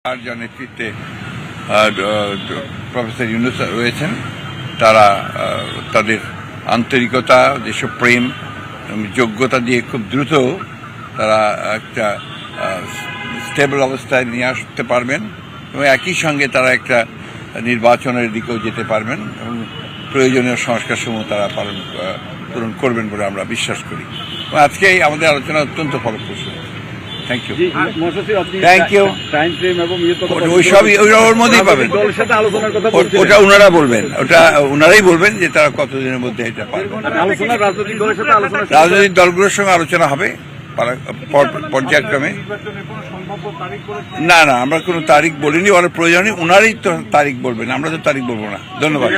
আর যার নেতৃত্বে প্রফেসর ইউনূস রয়েছেন, তারা তাদের আন্তরিকতা, দেশপ্রেম, যোগ্যতা দিয়ে খুব দ্রুত তারা একটা স্টেবল অবস্থায় নিয়ে আসতে পারবেন এবং একই সঙ্গে তারা একটা নির্বাচনের দিকেও যেতে পারবেন এবং প্রয়োজনীয় সংস্কারসমূহ তারা পূরণ করবেন বলে আমরা বিশ্বাস করি। আজকে আমাদের আলোচনা অত্যন্ত ফলপ্রসূ। Thank you. Thank you. ওইসবই ওর মধ্যেই পাবেন, ওটা ওনারা বলবেন, ওটা ওনারাই বলবেন যে তারা কতদিনের মধ্যে এটা পারবেন। রাজনৈতিক দলগুলোর সঙ্গে আলোচনা হবে পর্যায়ক্রমে। না, আমরা কোনো তারিখ বলিনি, ওরা প্রয়োজনে ওনারাই তো তারিখ বলবেন, আমরা তো তারিখ বলবো না। ধন্যবাদ।